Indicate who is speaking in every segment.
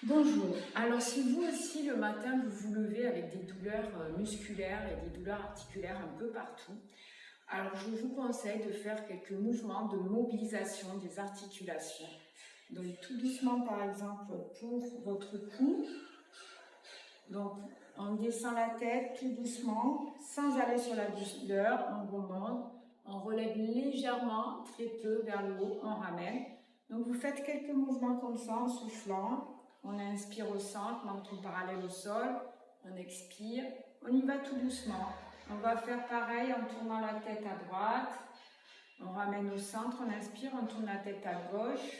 Speaker 1: Bonjour. Alors si vous aussi le matin vous vous levez avec des douleurs musculaires et des douleurs articulaires un peu partout, alors je vous conseille de faire quelques mouvements de mobilisation des articulations. Donc tout doucement par exemple pour votre cou. Donc on descend la tête tout doucement sans aller sur la douleur, on remonte, on relève légèrement, très peu vers le haut, on ramène. Donc vous faites quelques mouvements comme ça en soufflant. On inspire au centre, menton parallèle au sol. On expire. On y va tout doucement. On va faire pareil en tournant la tête à droite. On ramène au centre, on inspire. On tourne la tête à gauche.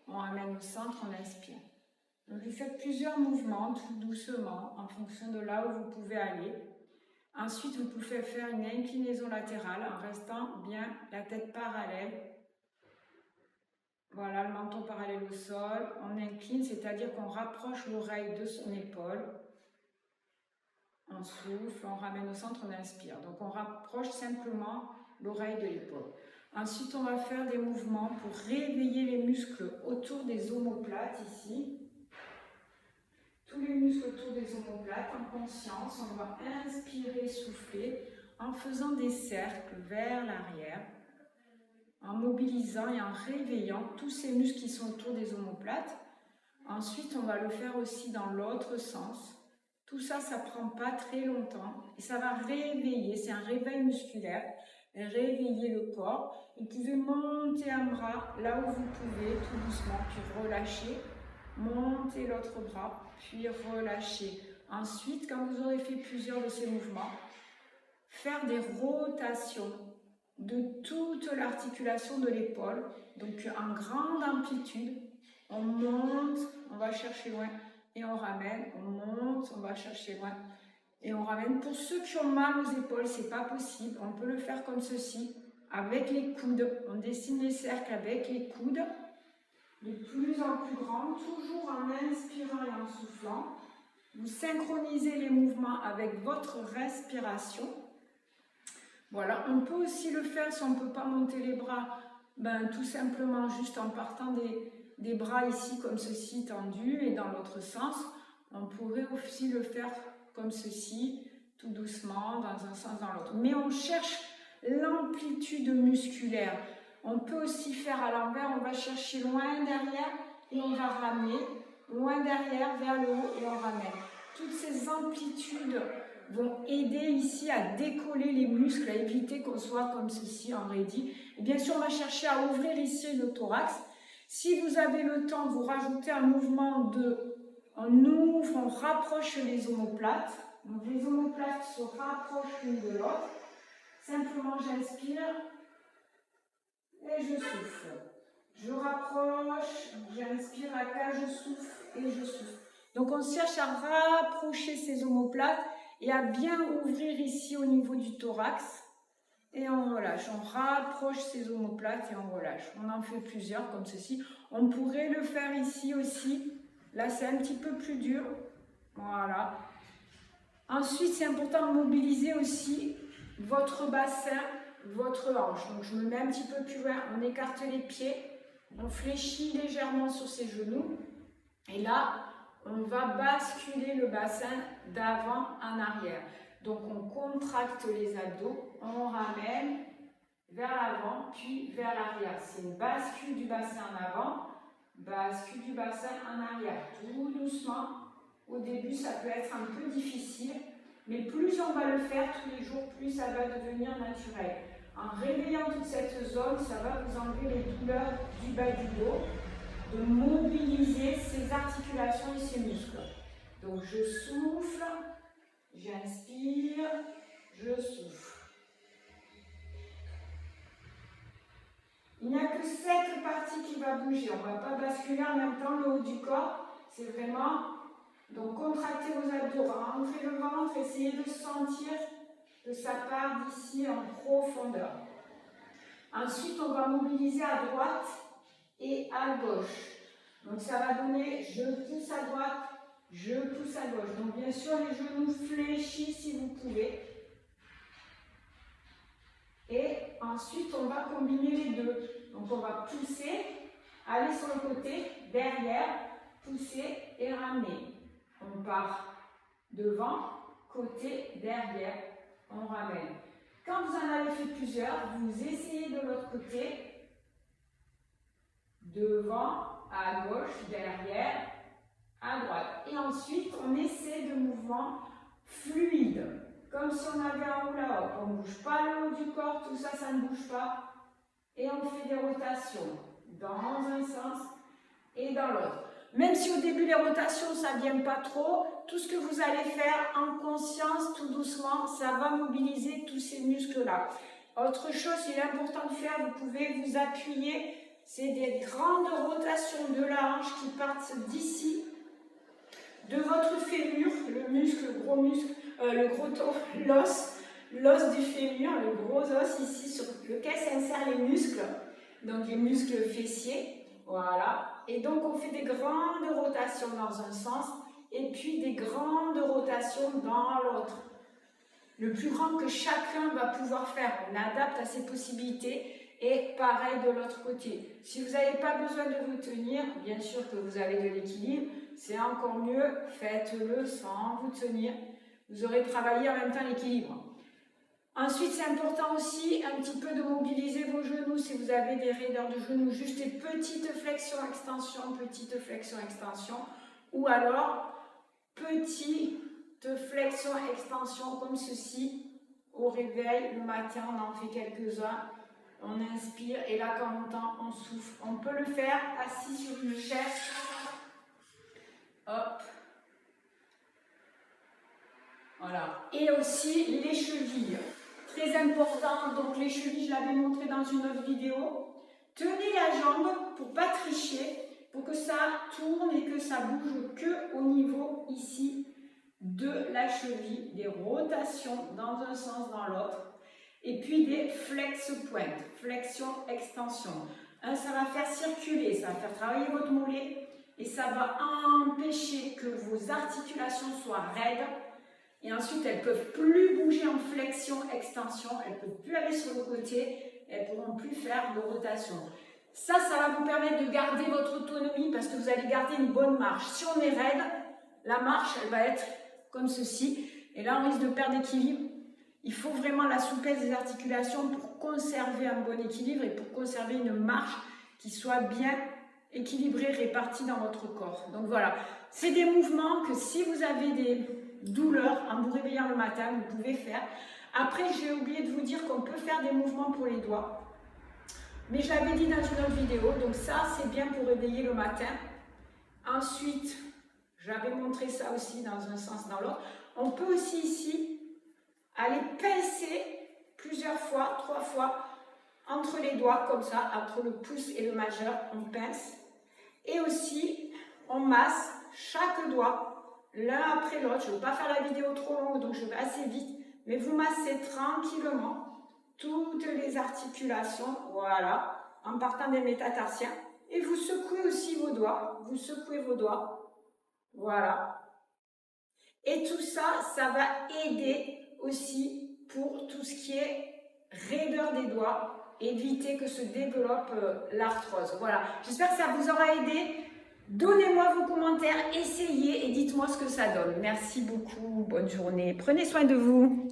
Speaker 1: On ramène au centre, on inspire. Donc vous faites plusieurs mouvements tout doucement en fonction de là où vous pouvez aller. Ensuite, vous pouvez faire une inclinaison latérale en restant bien la tête parallèle. Voilà, le menton parallèle au sol, on incline, c'est-à-dire qu'on rapproche l'oreille de son épaule. On souffle, on ramène au centre, on inspire. Donc on rapproche simplement l'oreille de l'épaule. Ensuite, on va faire des mouvements pour réveiller les muscles autour des omoplates ici. Tous les muscles autour des omoplates en conscience. On va inspirer, souffler en faisant des cercles vers l'arrière, en mobilisant et en réveillant tous ces muscles qui sont autour des omoplates. Ensuite, on va le faire aussi dans l'autre sens. Tout ça, ça ne prend pas très longtemps et ça va réveiller, c'est un réveil musculaire, réveiller le corps. Vous pouvez monter un bras là où vous pouvez, tout doucement, puis relâcher. Montez l'autre bras, puis relâcher. Ensuite, quand vous aurez fait plusieurs de ces mouvements, faire des rotations de toute l'articulation de l'épaule, donc en grande amplitude. On monte, on va chercher loin et on ramène, on monte, on va chercher loin et on ramène. Pour ceux qui ont mal aux épaules, c'est pas possible, on peut le faire comme ceci, avec les coudes. On dessine les cercles avec les coudes, de plus en plus grands, toujours en inspirant et en soufflant. Vous synchronisez les mouvements avec votre respiration. Voilà, on peut aussi le faire si on ne peut pas monter les bras, tout simplement juste en partant des bras ici comme ceci tendus et dans l'autre sens. On pourrait aussi le faire comme ceci, tout doucement, dans un sens, dans l'autre. Mais on cherche l'amplitude musculaire. On peut aussi faire à l'envers, on va chercher loin derrière et on va ramener, loin derrière vers le haut et on ramène. Toutes ces amplitudes vont aider ici à décoller les muscles, à éviter qu'on soit comme ceci en raidi. Et bien sûr, on va chercher à ouvrir ici le thorax. Si vous avez le temps, vous rajoutez un mouvement de... On ouvre, on rapproche les omoplates. Donc les omoplates se rapprochent l'une de l'autre. Simplement, j'inspire et je souffle. Je rapproche, j'inspire à cage, je souffle et je souffle. Donc on cherche à rapprocher ces omoplates et à bien ouvrir ici au niveau du thorax. Et on relâche, on rapproche ces omoplates et on relâche. On en fait plusieurs comme ceci. On pourrait le faire ici aussi. Là, c'est un petit peu plus dur. Voilà. Ensuite, c'est important de mobiliser aussi votre bassin, votre hanche. Donc, je me mets un petit peu plus loin. On écarte les pieds. On fléchit légèrement sur ses genoux. Et là, on va basculer le bassin d'avant en arrière. Donc, on contracte les abdos, on ramène vers l'avant, puis vers l'arrière. C'est une bascule du bassin en avant, bascule du bassin en arrière. Tout doucement. Au début, ça peut être un peu difficile, mais plus on va le faire tous les jours, plus ça va devenir naturel. En réveillant toute cette zone, ça va vous enlever les douleurs du bas du dos, de mobiliser ces articulations et ces muscles. Donc je souffle, j'inspire, je souffle. Il n'y a que cette partie qui va bouger. On ne va pas basculer en même temps le haut du corps. C'est vraiment, donc contractez vos abdos, rentrez le ventre, essayez de sentir que ça part d'ici en profondeur. Ensuite, on va mobiliser à droite et à gauche. Donc ça va donner, je pousse à droite, je pousse à gauche. Donc bien sûr, les genoux fléchis si vous pouvez. Et ensuite, on va combiner les deux. Donc on va pousser, aller sur le côté, derrière, pousser et ramener. On part devant, côté, derrière, on ramène. Quand vous en avez fait plusieurs, vous essayez de l'autre côté, devant, à gauche, derrière, à droite. Et ensuite, on essaie de mouvements fluides, comme si on avait un hula-hoop. On ne bouge pas le haut du corps, tout ça, ça ne bouge pas. Et on fait des rotations dans un sens et dans l'autre. Même si au début les rotations ça ne vient pas trop, tout ce que vous allez faire en conscience, tout doucement, ça va mobiliser tous ces muscles-là. Autre chose, il est important de faire, vous pouvez vous appuyer, c'est des grandes rotations de la hanche qui partent d'ici, de votre fémur, le muscle, le gros muscle, l'os du fémur, le gros os ici sur lequel s'insèrent les muscles, donc les muscles fessiers, voilà. Et donc on fait des grandes rotations dans un sens et puis des grandes rotations dans l'autre. Le plus grand que chacun va pouvoir faire, on adapte à ses possibilités et pareil de l'autre côté. Si vous n'avez pas besoin de vous tenir, bien sûr que vous avez de l'équilibre, c'est encore mieux, faites-le sans vous tenir. Vous aurez travaillé en même temps l'équilibre. Ensuite, c'est important aussi un petit peu de mobiliser vos genoux si vous avez des raideurs de genoux. Juste des petites flexions-extensions, ou alors petites flexions-extensions comme ceci. Au réveil, le matin, on en fait quelques-uns. On inspire et là, quand on entend, on souffle. On peut le faire assis sur une chaise. Hop. Voilà. Et aussi les chevilles. Très important, donc les chevilles, je l'avais montré dans une autre vidéo. Tenez la jambe pour ne pas tricher, pour que ça tourne et que ça bouge que au niveau ici de la cheville, des rotations dans un sens, dans l'autre, et puis des flex-pointes, flexion-extension. Ça va faire circuler, ça va faire travailler votre mollet et ça va empêcher que vos articulations soient raides. Et ensuite, elles ne peuvent plus bouger en flexion-extension, elles ne peuvent plus aller sur le côté, elles ne pourront plus faire de rotation. Ça va vous permettre de garder votre autonomie parce que vous allez garder une bonne marche. Si on est raide, la marche, elle va être comme ceci. Et là, on risque de perdre l'équilibre. Il faut vraiment la souplesse des articulations pour conserver un bon équilibre et pour conserver une marche qui soit bien équilibrée, répartie dans votre corps. Donc voilà, c'est des mouvements que si vous avez des douleurs en vous réveillant le matin, vous pouvez faire. Après, j'ai oublié de vous dire qu'on peut faire des mouvements pour les doigts. Mais je l'avais dit dans une autre vidéo, donc ça, c'est bien pour réveiller le matin. Ensuite, j'avais montré ça aussi dans un sens, dans l'autre. On peut aussi ici aller pincer plusieurs fois, 3 fois, entre les doigts, comme ça, entre le pouce et le majeur, on pince. Et aussi, on masse chaque doigt, l'un après l'autre. Je ne veux pas faire la vidéo trop longue, donc je vais assez vite. Mais vous massez tranquillement toutes les articulations, voilà, en partant des métatarsiens. Et vous secouez aussi vos doigts, voilà. Et tout ça, ça va aider aussi pour tout ce qui est raideur des doigts, éviter que se développe l'arthrose. Voilà, j'espère que ça vous aura aidé. Donnez-moi vos commentaires, essayez et dites-moi ce que ça donne. Merci beaucoup, bonne journée, prenez soin de vous.